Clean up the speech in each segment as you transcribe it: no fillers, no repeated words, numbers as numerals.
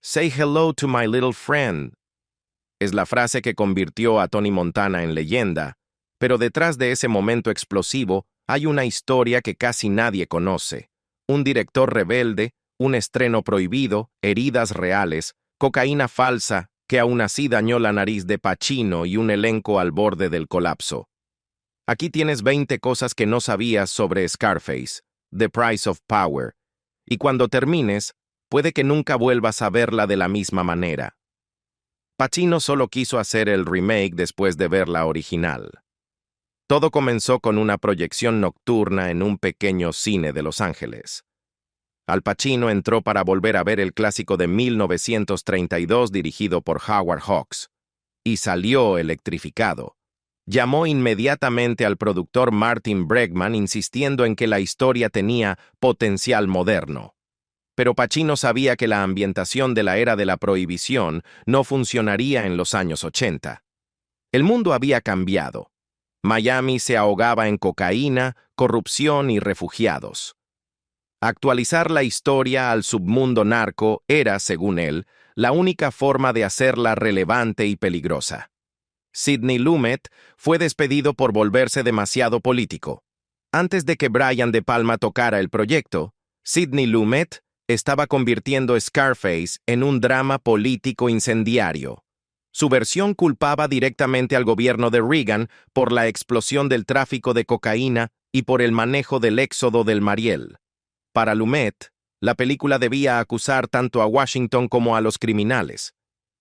Say hello to my little friend. Es la frase que convirtió a Tony Montana en leyenda, pero detrás de ese momento explosivo hay una historia que casi nadie conoce. Un director rebelde, un estreno prohibido, heridas reales, cocaína falsa que aún así dañó la nariz de Pacino y un elenco al borde del colapso. Aquí tienes 20 cosas que no sabías sobre Scarface, The Price of Power, y cuando termines, puede que nunca vuelvas a verla de la misma manera. Pacino solo quiso hacer el remake después de ver la original. Todo comenzó con una proyección nocturna en un pequeño cine de Los Ángeles. Al Pacino entró para volver a ver el clásico de 1932 dirigido por Howard Hawks, y salió electrificado. Llamó inmediatamente al productor Martin Bregman insistiendo en que la historia tenía potencial moderno. Pero Pacino sabía que la ambientación de la era de la prohibición no funcionaría en los años 80. El mundo había cambiado. Miami se ahogaba en cocaína, corrupción y refugiados. Actualizar la historia al submundo narco era, según él, la única forma de hacerla relevante y peligrosa. Sidney Lumet fue despedido por volverse demasiado político. Antes de que Brian De Palma tocara el proyecto, Sidney Lumet estaba convirtiendo Scarface en un drama político incendiario. Su versión culpaba directamente al gobierno de Reagan por la explosión del tráfico de cocaína y por el manejo del éxodo del Mariel. Para Lumet, la película debía acusar tanto a Washington como a los criminales.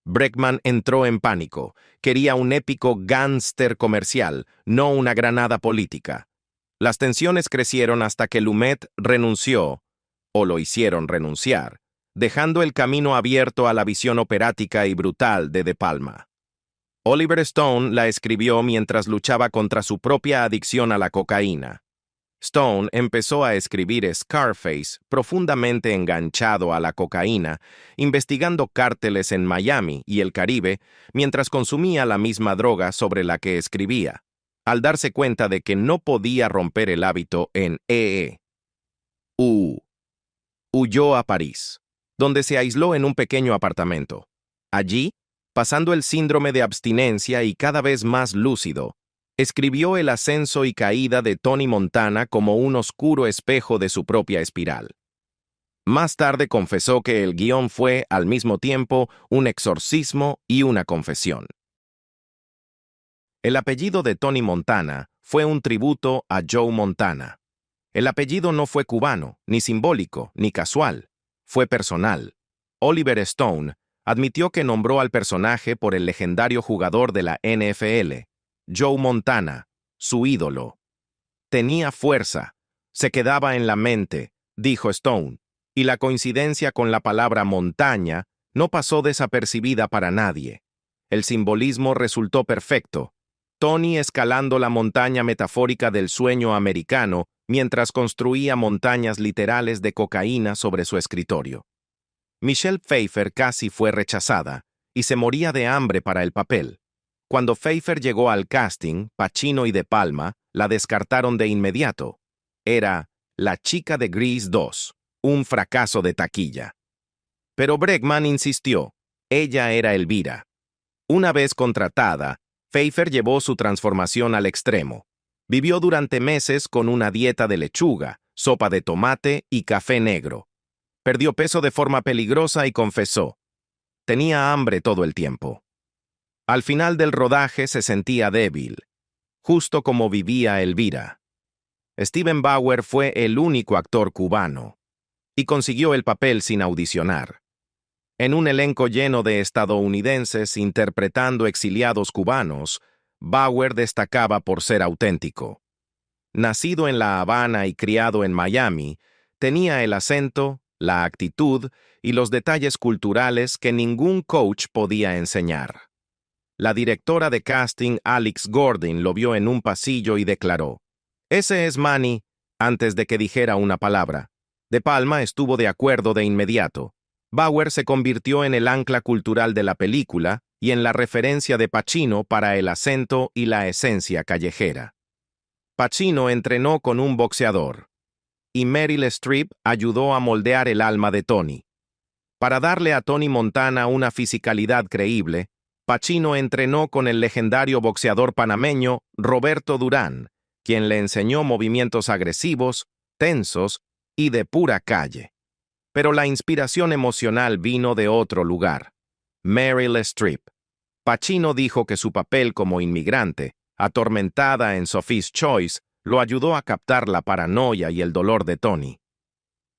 Bregman entró en pánico. Quería un épico gángster comercial, no una granada política. Las tensiones crecieron hasta que Lumet renunció, o lo hicieron renunciar, dejando el camino abierto a la visión operática y brutal de De Palma. Oliver Stone la escribió mientras luchaba contra su propia adicción a la cocaína. Stone empezó a escribir Scarface profundamente enganchado a la cocaína, investigando cárteles en Miami y el Caribe mientras consumía la misma droga sobre la que escribía, al darse cuenta de que no podía romper el hábito en Huyó a París, donde se aisló en un pequeño apartamento. Allí, pasando el síndrome de abstinencia y cada vez más lúcido, escribió el ascenso y caída de Tony Montana como un oscuro espejo de su propia espiral. Más tarde confesó que el guión fue, al mismo tiempo, un exorcismo y una confesión. El apellido de Tony Montana fue un tributo a Joe Montana. El apellido no fue cubano, ni simbólico, ni casual. Fue personal. Oliver Stone admitió que nombró al personaje por el legendario jugador de la NFL, Joe Montana, su ídolo. Tenía fuerza, se quedaba en la mente, dijo Stone, y la coincidencia con la palabra montaña no pasó desapercibida para nadie. El simbolismo resultó perfecto. Tony escalando la montaña metafórica del sueño americano mientras construía montañas literales de cocaína sobre su escritorio. Michelle Pfeiffer casi fue rechazada y se moría de hambre para el papel. Cuando Pfeiffer llegó al casting, Pacino y De Palma la descartaron de inmediato. Era La chica de Grease 2, un fracaso de taquilla. Pero Bregman insistió. Ella era Elvira. Una vez contratada, Pfeiffer llevó su transformación al extremo. Vivió durante meses con una dieta de lechuga, sopa de tomate y café negro. Perdió peso de forma peligrosa y confesó. Tenía hambre todo el tiempo. Al final del rodaje se sentía débil, justo como vivía Elvira. Steven Bauer fue el único actor cubano, y consiguió el papel sin audicionar. En un elenco lleno de estadounidenses interpretando exiliados cubanos, Bauer destacaba por ser auténtico. Nacido en La Habana y criado en Miami, tenía el acento, la actitud y los detalles culturales que ningún coach podía enseñar. La directora de casting Alex Gordon lo vio en un pasillo y declaró: «Ese es Manny», antes de que dijera una palabra. De Palma estuvo de acuerdo de inmediato. Bauer se convirtió en el ancla cultural de la película y en la referencia de Pacino para el acento y la esencia callejera. Pacino entrenó con un boxeador, y Meryl Streep ayudó a moldear el alma de Tony. Para darle a Tony Montana una fisicalidad creíble, Pacino entrenó con el legendario boxeador panameño Roberto Durán, quien le enseñó movimientos agresivos, tensos y de pura calle. Pero la inspiración emocional vino de otro lugar: Meryl Streep. Pacino dijo que su papel como inmigrante, atormentada en Sophie's Choice, lo ayudó a captar la paranoia y el dolor de Tony.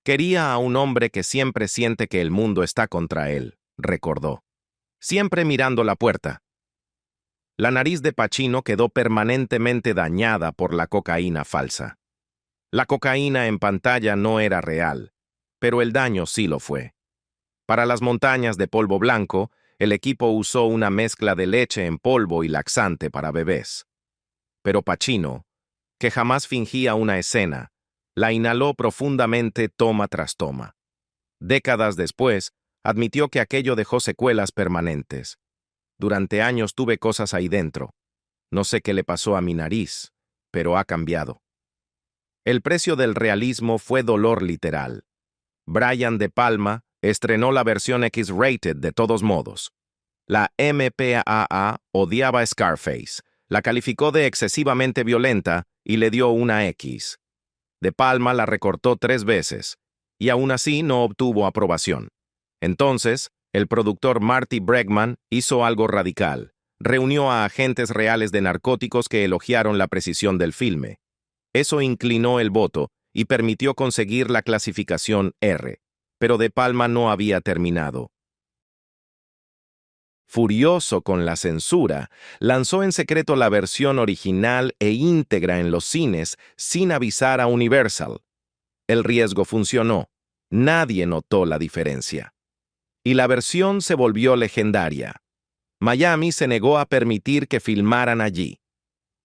Quería a un hombre que siempre siente que el mundo está contra él, recordó. Siempre mirando la puerta. La nariz de Pacino quedó permanentemente dañada por la cocaína falsa. La cocaína en pantalla no era real, pero el daño sí lo fue. Para las montañas de polvo blanco, el equipo usó una mezcla de leche en polvo y laxante para bebés. Pero Pacino, que jamás fingía una escena, la inhaló profundamente toma tras toma. Décadas después, admitió que aquello dejó secuelas permanentes. Durante años tuve cosas ahí dentro. No sé qué le pasó a mi nariz, pero ha cambiado. El precio del realismo fue dolor literal. Brian De Palma estrenó la versión X-rated de todos modos. La MPAA odiaba Scarface, la calificó de excesivamente violenta y le dio una X. De Palma la recortó 3 veces, y aún así no obtuvo aprobación. Entonces, el productor Marty Bregman hizo algo radical. Reunió a agentes reales de narcóticos que elogiaron la precisión del filme. Eso inclinó el voto y permitió conseguir la clasificación R, pero De Palma no había terminado. Furioso con la censura, lanzó en secreto la versión original e íntegra en los cines sin avisar a Universal. El riesgo funcionó. Nadie notó la diferencia. Y la versión se volvió legendaria. Miami se negó a permitir que filmaran allí.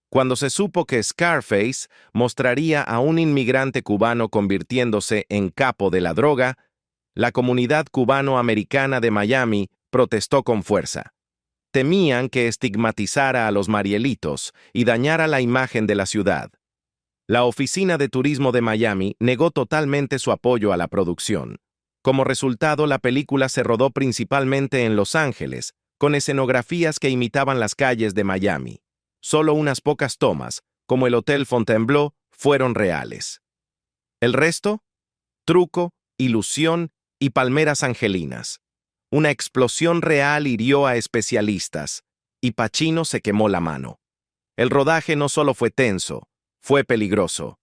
Cuando se supo que Scarface mostraría a un inmigrante cubano convirtiéndose en capo de la droga, la comunidad cubano-americana de Miami protestó con fuerza. Temían que estigmatizara a los Marielitos y dañara la imagen de la ciudad. La Oficina de Turismo de Miami negó totalmente su apoyo a la producción. Como resultado, la película se rodó principalmente en Los Ángeles, con escenografías que imitaban las calles de Miami. Solo unas pocas tomas, como el Hotel Fontainebleau, fueron reales. El resto, truco, ilusión y palmeras angelinas. Una explosión real hirió a especialistas, y Pacino se quemó la mano. El rodaje no solo fue tenso, fue peligroso.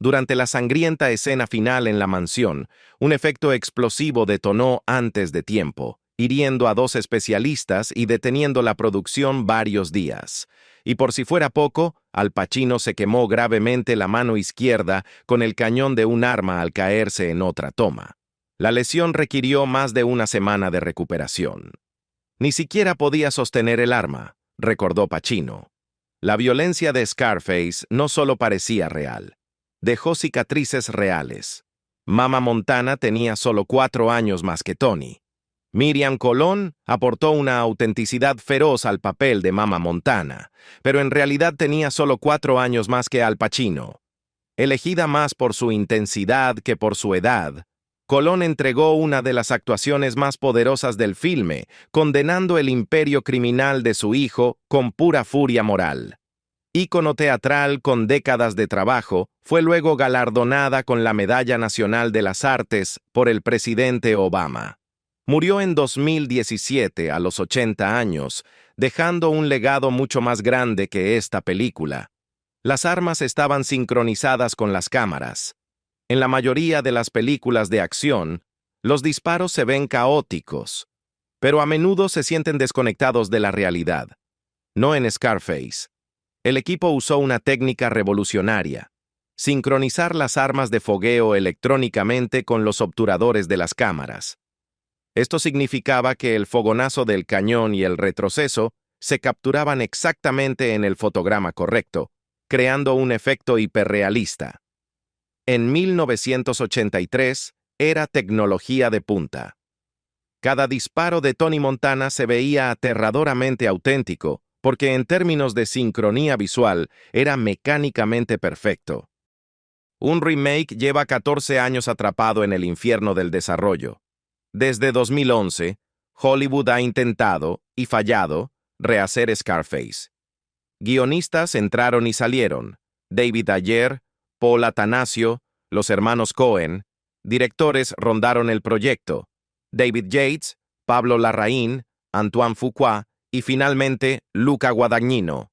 Durante la sangrienta escena final en la mansión, un efecto explosivo detonó antes de tiempo, hiriendo a 2 especialistas y deteniendo la producción varios días. Y por si fuera poco, Al Pacino se quemó gravemente la mano izquierda con el cañón de un arma al caerse en otra toma. La lesión requirió más de una semana de recuperación. Ni siquiera podía sostener el arma, recordó Pacino. La violencia de Scarface no solo parecía real. Dejó cicatrices reales. Mama Montana tenía solo 4 años más que Tony. Miriam Colón aportó una autenticidad feroz al papel de Mama Montana, pero en realidad tenía solo 4 años más que Al Pacino. Elegida más por su intensidad que por su edad, Colón entregó una de las actuaciones más poderosas del filme, condenando el imperio criminal de su hijo con pura furia moral. Ícono teatral con décadas de trabajo, fue luego galardonada con la Medalla Nacional de las Artes por el presidente Obama. Murió en 2017 a los 80 años, dejando un legado mucho más grande que esta película. Las armas estaban sincronizadas con las cámaras. En la mayoría de las películas de acción, los disparos se ven caóticos, pero a menudo se sienten desconectados de la realidad. No en Scarface. El equipo usó una técnica revolucionaria: sincronizar las armas de fogueo electrónicamente con los obturadores de las cámaras. Esto significaba que el fogonazo del cañón y el retroceso se capturaban exactamente en el fotograma correcto, creando un efecto hiperrealista. En 1983 era tecnología de punta. Cada disparo de Tony Montana se veía aterradoramente auténtico, porque en términos de sincronía visual era mecánicamente perfecto. Un remake lleva 14 años atrapado en el infierno del desarrollo. Desde 2011, Hollywood ha intentado, y fallado, rehacer Scarface. Guionistas entraron y salieron: David Ayer, Paul Atanasio, los hermanos Cohen. Directores rondaron el proyecto: David Yates, Pablo Larraín, Antoine Fuqua y finalmente Luca Guadagnino.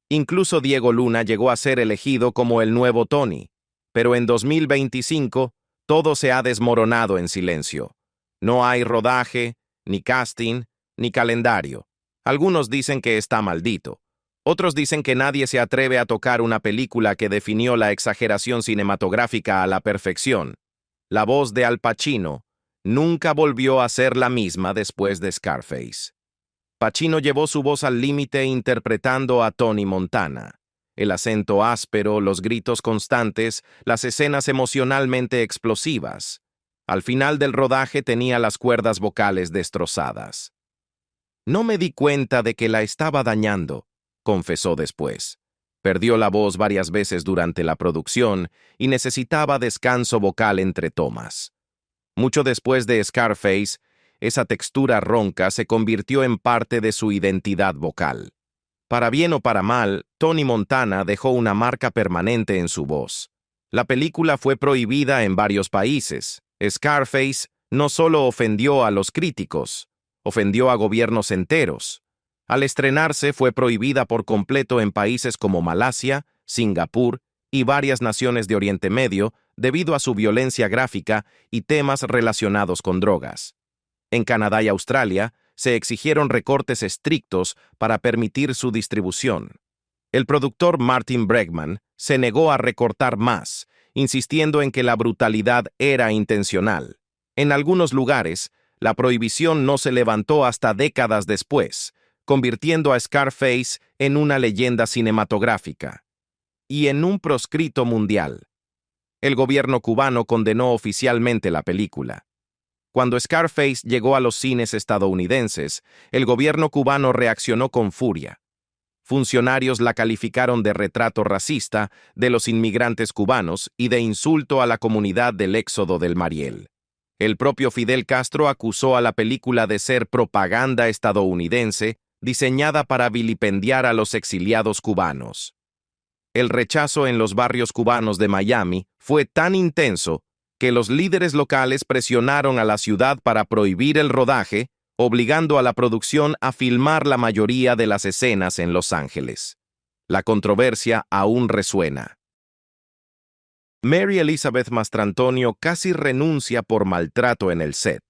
Incluso Diego Luna llegó a ser elegido como el nuevo Tony. Pero en 2025, todo se ha desmoronado en silencio. No hay rodaje, ni casting, ni calendario. Algunos dicen que está maldito. Otros dicen que nadie se atreve a tocar una película que definió la exageración cinematográfica a la perfección. La voz de Al Pacino nunca volvió a ser la misma después de Scarface. Pacino llevó su voz al límite interpretando a Tony Montana. El acento áspero, los gritos constantes, las escenas emocionalmente explosivas. Al final del rodaje tenía las cuerdas vocales destrozadas. No me di cuenta de que la estaba dañando, confesó después. Perdió la voz varias veces durante la producción y necesitaba descanso vocal entre tomas. Mucho después de Scarface, esa textura ronca se convirtió en parte de su identidad vocal. Para bien o para mal, Tony Montana dejó una marca permanente en su voz. La película fue prohibida en varios países. Scarface no solo ofendió a los críticos, ofendió a gobiernos enteros. Al estrenarse fue prohibida por completo en países como Malasia, Singapur y varias naciones de Oriente Medio debido a su violencia gráfica y temas relacionados con drogas. En Canadá y Australia se exigieron recortes estrictos para permitir su distribución. El productor Martin Bregman se negó a recortar más, insistiendo en que la brutalidad era intencional. En algunos lugares, la prohibición no se levantó hasta décadas después, convirtiendo a Scarface en una leyenda cinematográfica y en un proscrito mundial. El gobierno cubano condenó oficialmente la película. Cuando Scarface llegó a los cines estadounidenses, el gobierno cubano reaccionó con furia. Funcionarios la calificaron de retrato racista de los inmigrantes cubanos y de insulto a la comunidad del Éxodo del Mariel. El propio Fidel Castro acusó a la película de ser propaganda estadounidense diseñada para vilipendiar a los exiliados cubanos. El rechazo en los barrios cubanos de Miami fue tan intenso que los líderes locales presionaron a la ciudad para prohibir el rodaje, obligando a la producción a filmar la mayoría de las escenas en Los Ángeles. La controversia aún resuena. Mary Elizabeth Mastrantonio casi renuncia por maltrato en el set.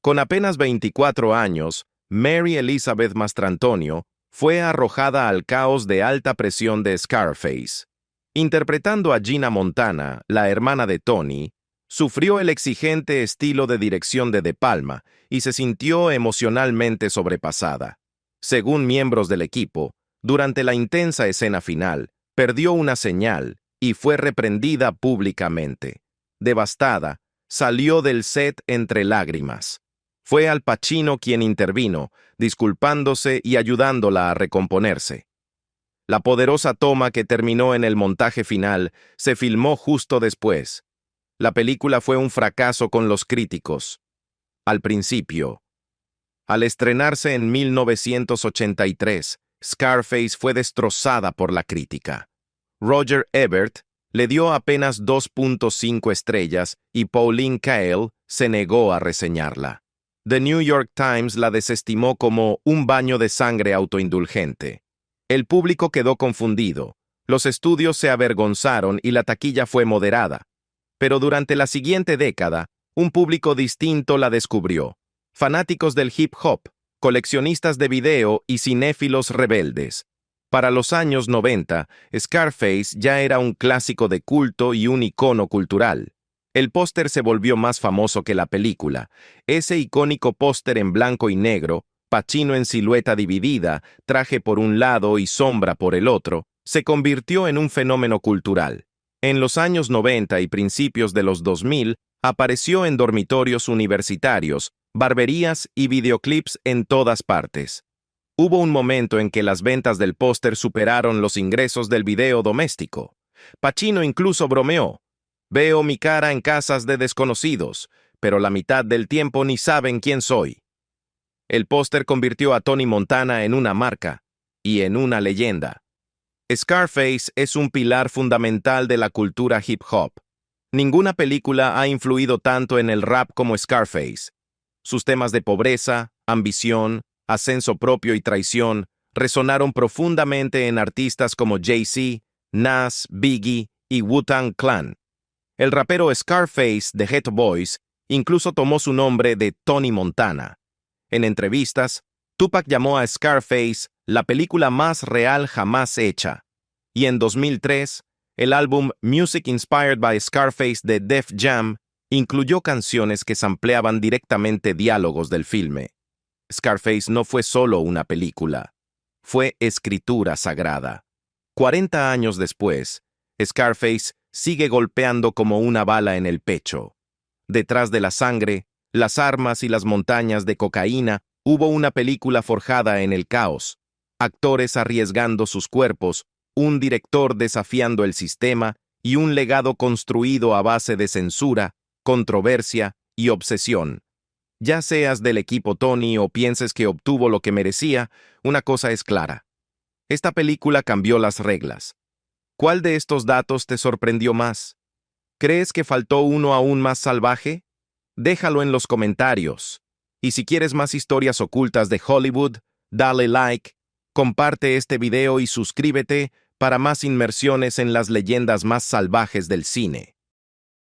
Con apenas 24 años, Mary Elizabeth Mastrantonio fue arrojada al caos de alta presión de Scarface. Interpretando a Gina Montana, la hermana de Tony, sufrió el exigente estilo de dirección de De Palma y se sintió emocionalmente sobrepasada. Según miembros del equipo, durante la intensa escena final, perdió una señal y fue reprendida públicamente. Devastada, salió del set entre lágrimas. Fue Al Pacino quien intervino, disculpándose y ayudándola a recomponerse. La poderosa toma que terminó en el montaje final se filmó justo después. La película fue un fracaso con los críticos. Al principio. Al estrenarse en 1983, Scarface fue destrozada por la crítica. Roger Ebert le dio apenas 2.5 estrellas y Pauline Kael se negó a reseñarla. The New York Times la desestimó como un baño de sangre autoindulgente. El público quedó confundido, los estudios se avergonzaron y la taquilla fue moderada. Pero durante la siguiente década, un público distinto la descubrió. Fanáticos del hip hop, coleccionistas de video y cinéfilos rebeldes. Para los años 90, Scarface ya era un clásico de culto y un icono cultural. El póster se volvió más famoso que la película. Ese icónico póster en blanco y negro, Pacino en silueta dividida, traje por un lado y sombra por el otro, se convirtió en un fenómeno cultural. En los años 90 y principios de los 2000, apareció en dormitorios universitarios, barberías y videoclips en todas partes. Hubo un momento en que las ventas del póster superaron los ingresos del video doméstico. Pacino incluso bromeó: "Veo mi cara en casas de desconocidos, pero la mitad del tiempo ni saben quién soy. El póster convirtió a Tony Montana en una marca y en una leyenda. Scarface es un pilar fundamental de la cultura hip hop. Ninguna película ha influido tanto en el rap como Scarface. Sus temas de pobreza, ambición, ascenso propio y traición resonaron profundamente en artistas como Jay-Z, Nas, Biggie y Wu-Tang Clan. El rapero Scarface de Geto Boys incluso tomó su nombre de Tony Montana. En entrevistas, Tupac llamó a Scarface la película más real jamás hecha. Y en 2003, el álbum Music Inspired by Scarface de Def Jam incluyó canciones que sampleaban directamente diálogos del filme. Scarface no fue solo una película, fue escritura sagrada. 40 años después, Scarface sigue golpeando como una bala en el pecho. Detrás de la sangre, las armas y las montañas de cocaína, hubo una película forjada en el caos, actores arriesgando sus cuerpos, un director desafiando el sistema y un legado construido a base de censura, controversia y obsesión. Ya seas del equipo Tony o pienses que obtuvo lo que merecía, una cosa es clara. Esta película cambió las reglas. ¿Cuál de estos datos te sorprendió más? ¿Crees que faltó uno aún más salvaje? Déjalo en los comentarios. Y si quieres más historias ocultas de Hollywood, dale like, comparte este video y suscríbete para más inmersiones en las leyendas más salvajes del cine.